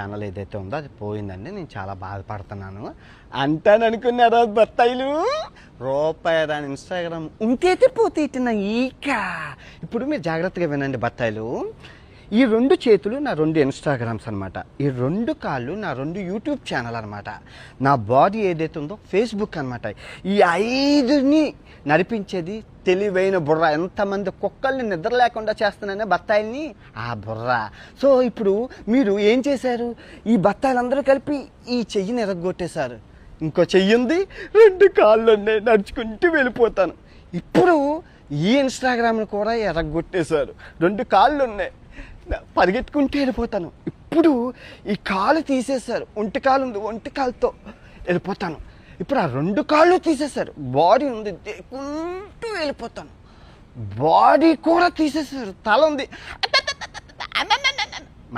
Channel ఏదైతే ఉందో అది పోయిందండి. నేను చాలా బాధపడుతున్నాను అంటాననుకున్నారా బత్తాయిలు. రూపాయి దాని ఇన్స్టాగ్రామ్ ఉంటైతే పోతే ఇట్టిన ఈక. ఇప్పుడు మీరు జాగ్రత్తగా వినండి బత్తాయిలు. ఈ 2 చేతులు నా 2 ఇన్స్టాగ్రామ్స్ అనమాట. ఈ 2 కాళ్ళు నా 2 యూట్యూబ్ ఛానల్ అనమాట. నా బాడీ ఏదైతే ఉందో ఫేస్బుక్ అనమాట. ఈ 5ని నడిపించేది తెలివైన బుర్ర. ఎంతమంది కుక్కల్ని నిద్ర లేకుండా చేస్తున్నానే బత్తాయిల్ని, ఆ బుర్ర. సో ఇప్పుడు మీరు ఏం చేశారు, ఈ బత్తాయిలందరూ కలిపి ఈ చెయ్యిని ఎరగొట్టేశారు. ఇంకో చెయ్యి ఉంది, 2 కాళ్ళు ఉన్నాయి, నడుచుకుంటూ వెళ్ళిపోతాను. ఇప్పుడు ఈ ఇన్స్టాగ్రామ్ని కూడా ఎరగొట్టేశారు. 2 కాళ్ళు ఉన్నాయి, పరిగెట్టుకుంటూ వెళ్ళిపోతాను. ఇప్పుడు ఈ కాలు తీసేశారు, ఒంటి కాలు ఉంది, ఒంటి కాలుతో వెళ్ళిపోతాను. ఇప్పుడు ఆ 2 కాళ్ళు తీసేశారు, బాడీ ఉంది, దేకుంటూ వెళ్ళిపోతాను. బాడీ కూడా తీసేశారు, తల ఉంది,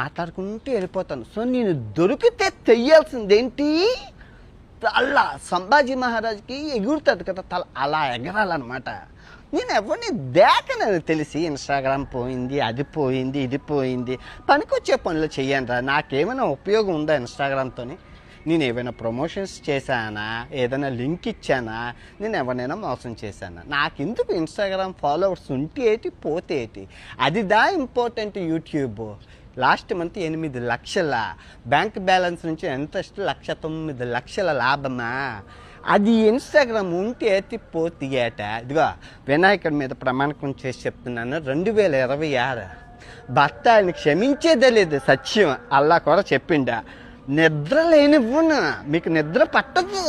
మాట్లాడుకుంటూ వెళ్ళిపోతాను. సో నేను దొరికితే తెయ్యాల్సిందేంటి, అలా సంభాజీ మహారాజ్కి ఎగురుతుంది కదా తల, అలా ఎగరాలన్నమాట. నేను ఎవరిని దేకనని తెలిసి ఇన్స్టాగ్రామ్ పోయింది, అది పోయింది, ఇది పోయింది. పనికొచ్చే పనులు చెయ్యను. నాకేమైనా ఉపయోగం ఉందా ఇన్స్టాగ్రామ్తో? నేను ఏమైనా ప్రమోషన్స్ చేశానా, ఏదైనా లింక్ ఇచ్చానా, నేను ఎవరినైనా మోసం చేశానా? నాకెందుకు ఇన్స్టాగ్రామ్ ఫాలోవర్స్ ఉంటే ఏంటి, పోతే ఏంటి? అది ఇంపార్టెంట్. యూట్యూబ్ లాస్ట్ మంత్ 8 లక్షల బ్యాంక్ బ్యాలెన్స్ నుంచి ఎంత, 1,09,00,000 లాభమా? అది ఇన్స్టాగ్రామ్ ఉంటే ఎత్తి పోతే ఏట. ఇదిగో వినాయకుడి మీద ప్రమాణకం చేసి చెప్తున్నాను, 2026 భర్తని క్షమించేదే లేదు. సత్యం అల్లా కూడా చెప్పిండా. నిద్ర లేనివ్వను, మీకు నిద్ర పట్టదు.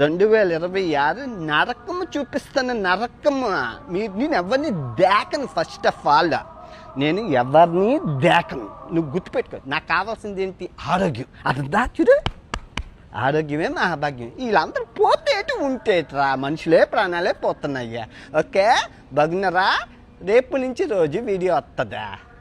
2026 నరకము చూపిస్తాను, నరకము. నేను ఎవరిని దేకను. ఫస్ట్ ఆఫ్ ఆల్ నేను ఎవరిని దేకను. నువ్వు గుర్తుపెట్టుకో. నాకు కావాల్సింది ఏంటి, ఆరోగ్యం. అదంతా చూడు, ఆరోగ్యమే మహాభాగ్యం. వీళ్ళందరూ పోతేటి ఉంటేట్రా, మనుషులే ప్రాణాలే పోతున్నాయ్యా. ఓకే, బాగున్నారా? రేపు నుంచి రోజు వీడియో వస్తుందా?